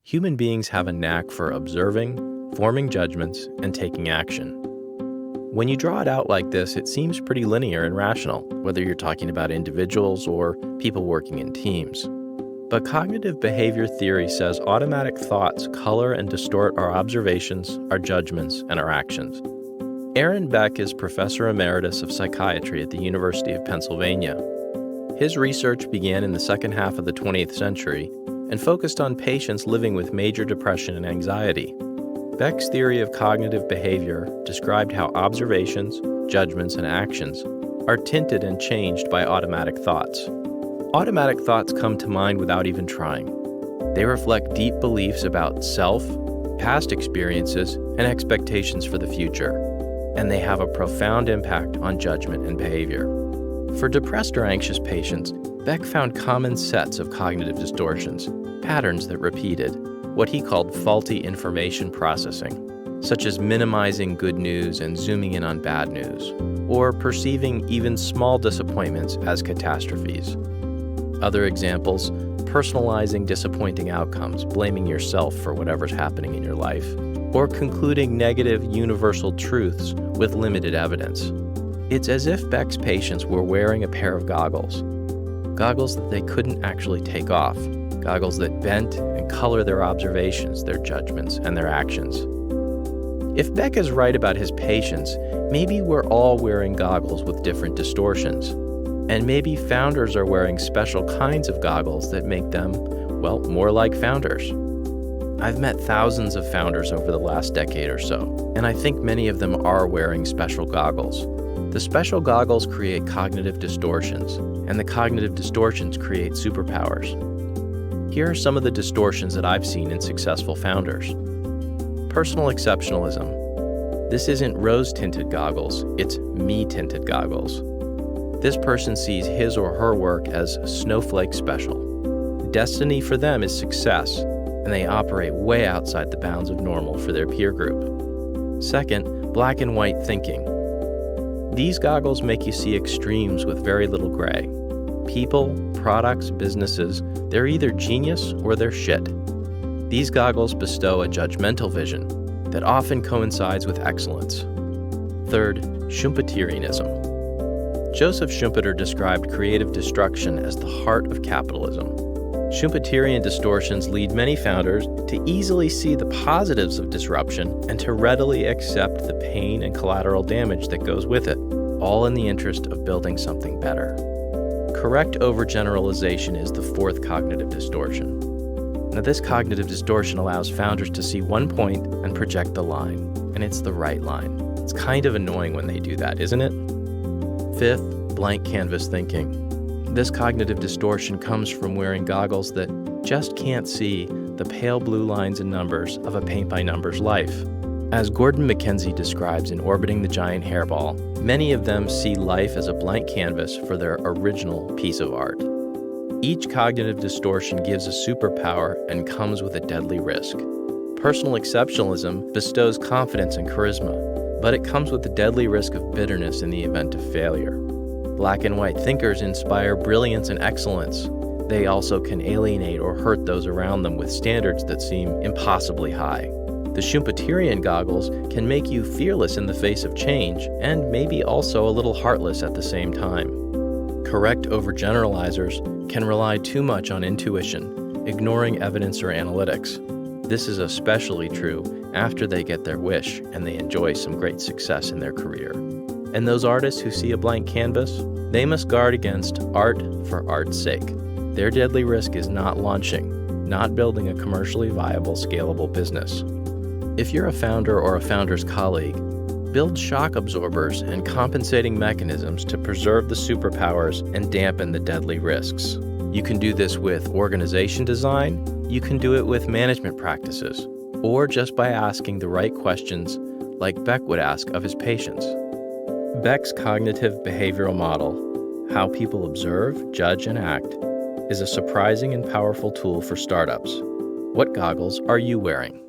Human beings have a knack for observing, forming judgments, and taking action. When you draw it out like this, it seems pretty linear and rational, whether you're talking about individuals or people working in teams. But cognitive behavior theory says automatic thoughts color and distort our observations, our judgments, and our actions. Aaron Beck is Professor Emeritus of Psychiatry at the University of Pennsylvania. His research began in the second half of the 20th century and focused on patients living with major depression and anxiety. Beck's theory of cognitive behavior described how observations, judgments, and actions are tinted and changed by automatic thoughts. Automatic thoughts come to mind without even trying. They reflect deep beliefs about self, past experiences, and expectations for the future, and they have a profound impact on judgment and behavior. For depressed or anxious patients, Beck found common sets of cognitive distortions, patterns that repeated, what he called faulty information processing, such as minimizing good news and zooming in on bad news, or perceiving even small disappointments as catastrophes. Other examples, personalizing disappointing outcomes, blaming yourself for whatever's happening in your life, or concluding negative universal truths with limited evidence. It's as if Beck's patients were wearing a pair of goggles that they couldn't actually take off, goggles that bent and color their observations, their judgments, and their actions. If Beck is right about his patients, maybe we're all wearing goggles with different distortions. And maybe founders are wearing special kinds of goggles that make them, well, more like founders. I've met thousands of founders over the last decade or so, and I think many of them are wearing special goggles. The special goggles create cognitive distortions, and the cognitive distortions create superpowers. Here are some of the distortions that I've seen in successful founders. Personal exceptionalism. This isn't rose-tinted goggles, it's me-tinted goggles. This person sees his or her work as snowflake special. Destiny for them is success, and they operate way outside the bounds of normal for their peer group. Second, black and white thinking. These goggles make you see extremes with very little gray. People, products, businesses, they're either genius or they're shit. These goggles bestow a judgmental vision that often coincides with excellence. Third, Schumpeterianism. Joseph Schumpeter described creative destruction as the heart of capitalism. Schumpeterian distortions lead many founders to easily see the positives of disruption and to readily accept the pain and collateral damage that goes with it, all in the interest of building something better. Correct overgeneralization is the fourth cognitive distortion. Now, this cognitive distortion allows founders to see one point and project the line, and it's the right line. It's kind of annoying when they do that, isn't it? Fifth, blank canvas thinking. This cognitive distortion comes from wearing goggles that just can't see the pale blue lines and numbers of a paint-by-numbers life. As Gordon MacKenzie describes in Orbiting the Giant Hairball, many of them see life as a blank canvas for their original piece of art. Each cognitive distortion gives a superpower and comes with a deadly risk. Personal exceptionalism bestows confidence and charisma, but it comes with the deadly risk of bitterness in the event of failure. Black and white thinkers inspire brilliance and excellence. They also can alienate or hurt those around them with standards that seem impossibly high. The Schumpeterian goggles can make you fearless in the face of change and maybe also a little heartless at the same time. Correct overgeneralizers can rely too much on intuition, ignoring evidence or analytics. This is especially true after they get their wish and they enjoy some great success in their career. And those artists who see a blank canvas, they must guard against art for art's sake. Their deadly risk is not launching, not building a commercially viable, scalable business. If you're a founder or a founder's colleague, build shock absorbers and compensating mechanisms to preserve the superpowers and dampen the deadly risks. You can do this with organization design, you can do it with management practices, or just by asking the right questions like Beck would ask of his patients. Beck's cognitive behavioral model, how people observe, judge, and act, is a surprising and powerful tool for startups. What goggles are you wearing?